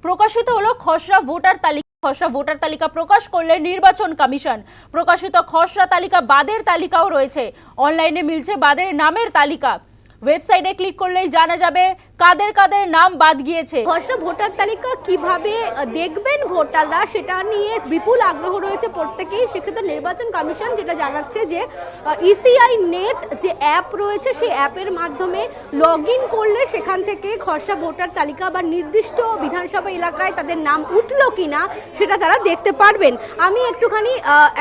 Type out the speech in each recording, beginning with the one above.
প্রকাশিত হলো খসড়া ভোটার তালিকা প্রকাশ করলে নির্বাচন কমিশন। প্রকাশিত খসড়া তালিকা বাদের তালিকাও রয়েছে, অনলাইনে মিলছে বাদের নামের তালিকা। ওয়েবসাইটে ক্লিক করলেই জানা যাবে কাদের কাদের নাম বাদ গিয়েছে। খসড়া ভোটার তালিকা কিভাবে দেখবেন ভোটাররা, সেটা নিয়ে বিপুল আগ্রহ রয়েছে প্রত্যেকেই। সেক্ষেত্রে নির্বাচন কমিশন যেটা জানাচ্ছে যে ইসিআই নেট যে অ্যাপ রয়েছে সেই অ্যাপের মাধ্যমে লগ ইন করলে সেখান থেকে খসড়া ভোটার তালিকা বা নির্দিষ্ট বিধানসভা এলাকায় তাদের নাম উঠলো কিনা সেটা তারা দেখতে পারবেন। আমি একটুখানি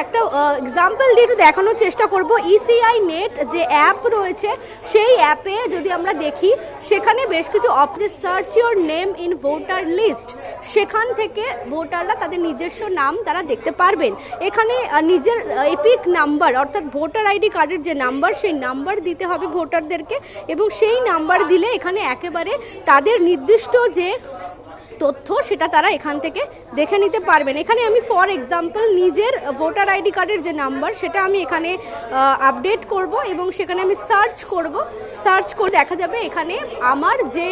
একটা এক্সাম্পল দিয়ে একটু দেখানোর চেষ্টা করব। ইসিআই নেট যে অ্যাপ রয়েছে সেই অ্যাপে যদি আমরা দেখি, সেখানে বেশ কিছু option, search your name in voter list, সেখান থেকে ভোটাররা তাদের নিজস্ব নাম তারা দেখতে পারবেন। এখানে নিজের এপিক নাম্বার অর্থাৎ ভোটার আইডি কার্ডের যে নাম্বার, সেই নাম্বার দিতে হবে ভোটারদেরকে, এবং সেই নাম্বার দিলে এখানে একেবারে তাদের নির্দিষ্ট যে তথ্য সেটা তারা এখান থেকে দেখে নিতে পারবেন। এখানে আমি ফর এক্সাম্পল নিজের ভোটার আইডি কার্ডের যে নাম্বার সেটা আমি এখানে আপডেট করব এবং সেখানে আমি সার্চ করে দেখা যাবে এখানে আমার যে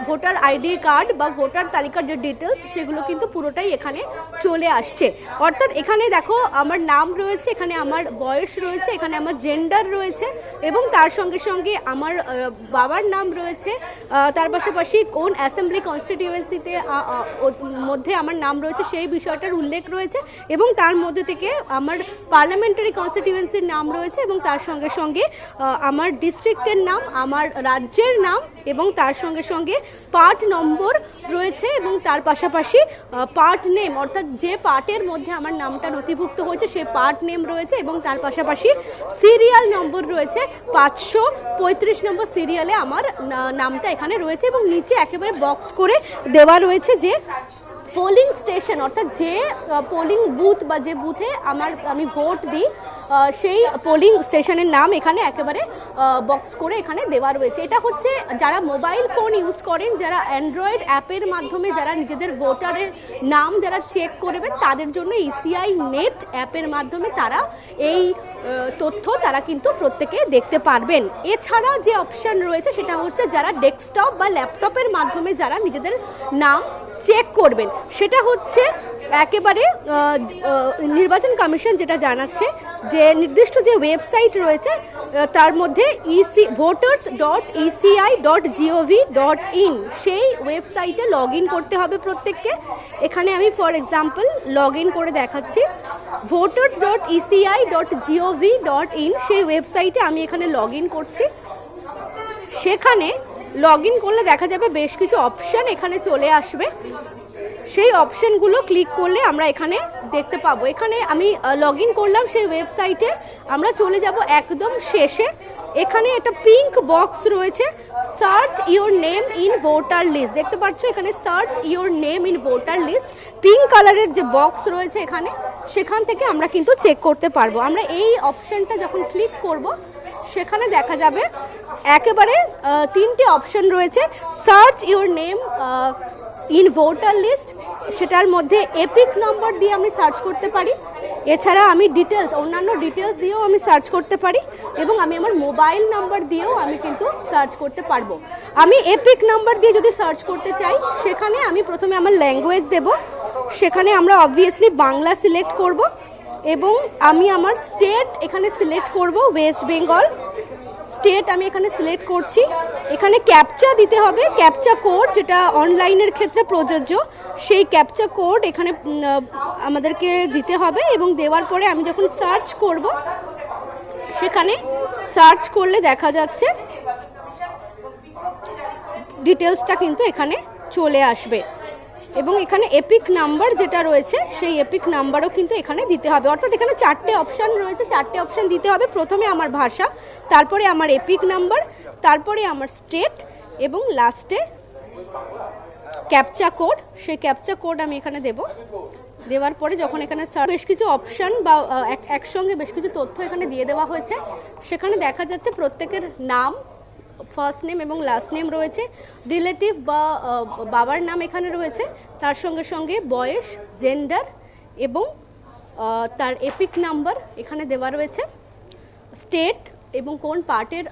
ভোটার আইডি কার্ড বা ভোটার তালিকার যে ডিটেলস সেগুলো কিন্তু পুরোটাই এখানে চলে আসছে। অর্থাৎ এখানে দেখো আমার নাম রয়েছে, এখানে আমার বয়স রয়েছে, এখানে আমার জেন্ডার রয়েছে, এবং তার সঙ্গে সঙ্গে আমার বাবার নাম রয়েছে, তার পাশাপাশি কোন অ্যাসেম্বলি কনস্টিটিউয়েন্সিতে মধ্যে আমার নাম রয়েছে সেই বিষয়টার উল্লেখ রয়েছে, এবং তার মধ্যে থেকে আমার পার্লামেন্টারি কনস্টিটিউয়েন্সির নাম রয়েছে, এবং তার সঙ্গে সঙ্গে আমার ডিস্ট্রিক্টের নাম, আমার রাজ্যের নাম, এবং তার সঙ্গে সঙ্গে পার্ট নম্বর রয়েছে, এবং তার পাশাপাশি পার্ট নেম অর্থাৎ যে পার্টের মধ্যে আমার নামটা নথিভুক্ত হয়েছে সেই পার্ট নেম রয়েছে, এবং তার পাশাপাশি সিরিয়াল নম্বর রয়েছে 535 নম্বর সিরিয়ালে আমার নামটা এখানে রয়েছে, এবং নিচে একেবারে বক্স করে দেওয়া রয়েছে যে পোলিং স্টেশন অর্থাৎ যে পোলিং বুথ বা যে বুথে আমি ভোট দিই সেই পোলিং স্টেশনের নাম এখানে একেবারে বক্স করে এখানে দেওয়া রয়েছে। এটা হচ্ছে যারা মোবাইল ফোন ইউজ করেন, যারা অ্যান্ড্রয়েড অ্যাপের মাধ্যমে যারা নিজেদের ভোটারের নাম যারা চেক করবেন তাদের জন্য ইসিআই নেট অ্যাপের মাধ্যমে তারা এই তথ্য তারা কিন্তু প্রত্যেকে দেখতে পারবেন। এছাড়া যে অপশান রয়েছে সেটা হচ্ছে যারা ডেস্কটপ বা ল্যাপটপের মাধ্যমে যারা নিজেদের নাম চেক করবেন, সেটা হচ্ছে একেবারে নির্বাচন কমিশন যেটা জানাচ্ছে যে নির্দিষ্ট যে ওয়েবসাইট রয়েছে তার মধ্যে voters.eci.gov.in সেই ওয়েবসাইটে লগ ইন করতে হবে প্রত্যেককে। এখানে আমি ফর এক্সাম্পল লগ ইন করে দেখাচ্ছি। voters.eci.gov.in সেই ওয়েবসাইটে আমি এখানে লগ ইন করছি। সেখানে লগ ইন করলে দেখা যাবে বেশ কিছু অপশান এখানে চলে আসবে। সেই অপশানগুলো ক্লিক করলে আমরা এখানে দেখতে পাবো। এখানে আমি লগ ইন করলাম সেই ওয়েবসাইটে, আমরা চলে যাব একদম শেষে। এখানে একটা পিঙ্ক বক্স রয়েছে, search your name in voter list, দেখতে পাচ্ছ এখানে search your name in voter list pink কালারের যে বক্স রয়েছে এখানে, সেখান থেকে আমরা কিন্তু চেক করতে পারবো। আমরা এই অপশানটা যখন ক্লিক করব সেখানে দেখা যাবে একেবারে তিনটে অপশন রয়েছে। Search your name in voter list, সেটার মধ্যে এপিক নম্বর দিয়ে আমি সার্চ করতে পারি। এছাড়া আমি অন্যান্য ডিটেলস দিয়েও আমি সার্চ করতে পারি, এবং আমি আমার মোবাইল নাম্বার দিয়েও আমি কিন্তু সার্চ করতে পারবো। আমি এপিক নাম্বার দিয়ে যদি সার্চ করতে চাই সেখানে আমি প্রথমে আমার ল্যাঙ্গুয়েজ দেব, সেখানে আমরা অবভিয়াসলি বাংলা সিলেক্ট করব, এবং আমি আমার স্টেট এখানে সিলেক্ট করব, ওয়েস্ট বেঙ্গল স্টেট আমি এখানে সিলেক্ট করছি। এখানে ক্যাপচা দিতে হবে, ক্যাপচা কোড যেটা অনলাইনের ক্ষেত্রে প্রযোজ্য, সেই ক্যাপচা কোড এখানে আমাদেরকে দিতে হবে, এবং দেওয়ার পরে আমি যখন সার্চ করব সেখানে সার্চ করলে দেখা যাচ্ছে ডিটেলসটা কিন্তু এখানে চলে আসবে, এবং এখানে এপিক নাম্বার যেটা রয়েছে সেই এপিক নাম্বারও কিন্তু এখানে দিতে হবে। অর্থাৎ এখানে চারটে অপশান রয়েছে, চারটে অপশান দিতে হবে। প্রথমে আমার ভাষা, তারপরে আমার এপিক নাম্বার, তারপরে আমার স্টেট, এবং লাস্টে ক্যাপচা কোড। সেই ক্যাপচা কোড আমি এখানে দেওয়ার পরে যখন এখানে বেশ কিছু অপশান বা একসঙ্গে বেশ কিছু তথ্য এখানে দিয়ে দেওয়া হয়েছে, সেখানে দেখা যাচ্ছে প্রত্যেকের নাম, ফার্স্ট নেম এবং লাস্ট নেম রয়েছে, রিলেটিভ বা বাবার নাম এখানে রয়েছে, তার সঙ্গে সঙ্গে বয়স, জেন্ডার, এবং তার এপিক নাম্বার এখানে দেওয়া রয়েছে, স্টেট এবং কোন পার্টের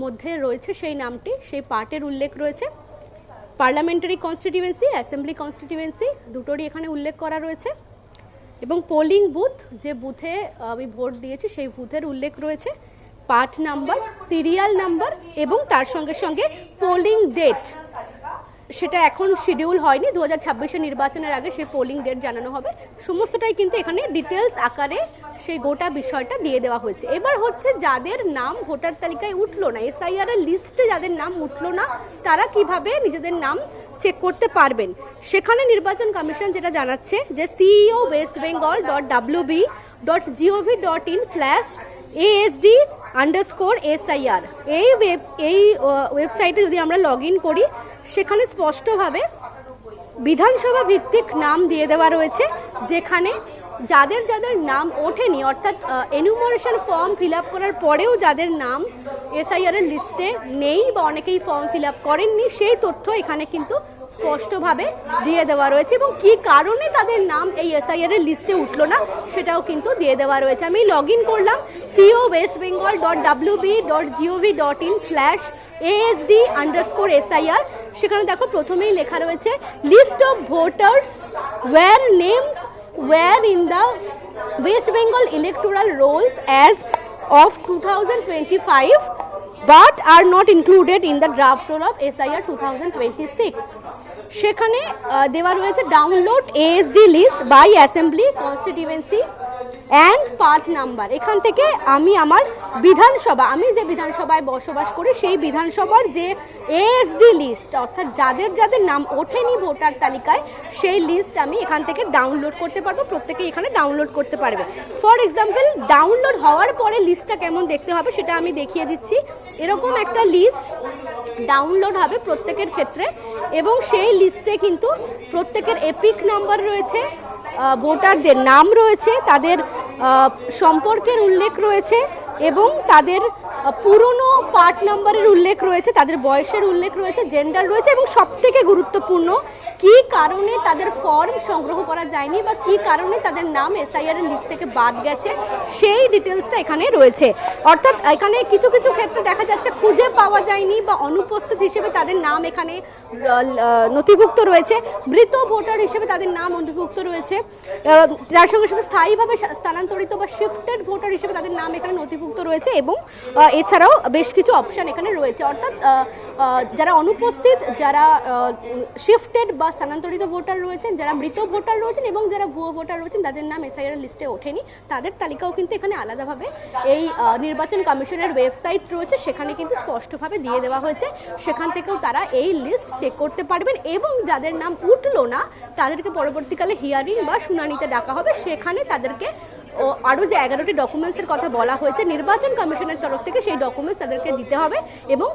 মধ্যে রয়েছে সেই নামটি, সেই পার্টের উল্লেখ রয়েছে, পার্লামেন্টারি কনস্টিটিউয়েন্সি, অ্যাসেম্বলি কনস্টিটিউয়েন্সি দুটোরই এখানে উল্লেখ করা রয়েছে এবং পোলিং বুথ, যে বুথে আমি ভোট দিয়েছি সেই বুথের উল্লেখ রয়েছে, পার্ট নাম্বার, সিরিয়াল নাম্বার এবং তার সঙ্গে সঙ্গে পোলিং ডেট। সেটা এখন শিডিউল হয়নি, 2026 নির্বাচনের আগে সেই পোলিং ডেট জানানো হবে। সমস্তটাই কিন্তু এখানে ডিটেলস আকারে সেই গোটা বিষয়টা দিয়ে দেওয়া হয়েছে। এবার হচ্ছে যাদের নাম ভোটার তালিকায় উঠলো না, এসআইআর এর লিস্টে যাদের নাম উঠলো না, তারা কিভাবে নিজেদের নাম চেক করতে পারবেন, সেখানে নির্বাচন কমিশন যেটা জানাচ্ছে যে ceo.westbengal.wb.in/asd_SIR এই ওয়েবসাইটে যদি আমরা লগ ইন করি, সেখানে স্পষ্টভাবে বিধানসভা ভিত্তিক নাম দিয়ে দেওয়া রয়েছে, যেখানে যাদের যাদের নাম ওঠেনি, অর্থাৎ এনুমারেশন ফর্ম ফিল আপ করার পরেও যাদের নাম এসআইআর এর লিস্টে নেই বা অনেকেই ফর্ম ফিল আপ করেননি, সেই তথ্য এখানে কিন্তু স্পষ্টভাবে দিয়ে দেওয়া রয়েছে এবং কী কারণে তাদের নাম এই এসআইআর এর লিস্টে উঠলো না সেটাও কিন্তু দিয়ে দেওয়া রয়েছে। আমি লগ ইন করলাম ceo.westbengal.wb.in/asd_SIR। সেখানে দেখো প্রথমেই লেখা রয়েছে list of voters where names were in the West Bengal electoral rolls as of 2025 but are not included in the draft roll of SIR 2026। সেখানে দেওয়া রয়েছে download ASD list by assembly constituency and part number. এখান থেকে আমি আমার বিধানসভা, আমি যে বিধানসভায় বসবাস করি সেই বিধানসভার যে ASD লিস্ট, অর্থাৎ যাদের যাদের নাম ওঠেনি ভোটার তালিকায়, সেই লিস্ট আমি এখান থেকে ডাউনলোড করতে পারবো। প্রত্যেকেই এখানে ডাউনলোড করতে পারবে। ফর এক্সাম্পল, ডাউনলোড হওয়ার পরে লিস্টটা কেমন দেখতে হবে সেটা আমি দেখিয়ে দিচ্ছি। এরকম একটা লিস্ট ডাউনলোড হবে প্রত্যেকের ক্ষেত্রে এবং সেই লিস্টে কিন্তু প্রত্যেকের এপিক নাম্বার রয়েছে, ভোটারদের নাম রয়েছে, তাদের সম্পর্কের উল্লেখ রয়েছে এবং তাদের পুরনো পার্ট নাম্বারের উল্লেখ রয়েছে, তাদের বয়সের উল্লেখ রয়েছে, জেন্ডার রয়েছে এবং সবথেকে গুরুত্বপূর্ণ কী কারণে তাদের ফর্ম সংগ্রহ করা যায়নি বা কী কারণে তাদের নাম এসআইআর এর লিস্ট থেকে বাদ গেছে সেই ডিটেলসটা এখানে রয়েছে। অর্থাৎ এখানে কিছু কিছু ক্ষেত্রে দেখা যাচ্ছে খুঁজে পাওয়া যায়নি বা অনুপস্থিত হিসেবে তাদের নাম এখানে নথিভুক্ত রয়েছে, মৃত ভোটার হিসেবে তাদের নাম নথিভুক্ত রয়েছে, তার সঙ্গে সঙ্গে স্থায়ীভাবে স্থানান্তরিত বা শিফটেড ভোটার হিসেবে তাদের নাম এখানে নথিভুক্ত রয়েছে এবং এছাড়াও বেশ কিছু অপশান এখানে রয়েছে। অর্থাৎ যারা অনুপস্থিত, যারা শিফটেড বা স্থানান্তরিত ভোটার রয়েছেন, যারা মৃত ভোটার রয়েছেন এবং যারা ভুয়ো ভোটার রয়েছেন, তাদের নাম এসআইআর লিস্টে ওঠেনি, তাদের তালিকাও কিন্তু এখানে আলাদাভাবে এই নির্বাচন কমিশনের ওয়েবসাইট রয়েছে, সেখানে কিন্তু স্পষ্টভাবে দিয়ে দেওয়া হয়েছে। সেখান থেকেও তারা এই লিস্ট চেক করতে পারবেন এবং যাদের নাম উঠলো না তাদেরকে পরবর্তীকালে হিয়ারিং বা শুনানিতে ডাকা হবে। সেখানে তাদেরকে আরও যে 11টি ডকুমেন্টসের কথা বলা হয়েছে নির্বাচন কমিশনের তরফ থেকে, সেই ডকুমেন্টস তাদেরকে দিতে হবে এবং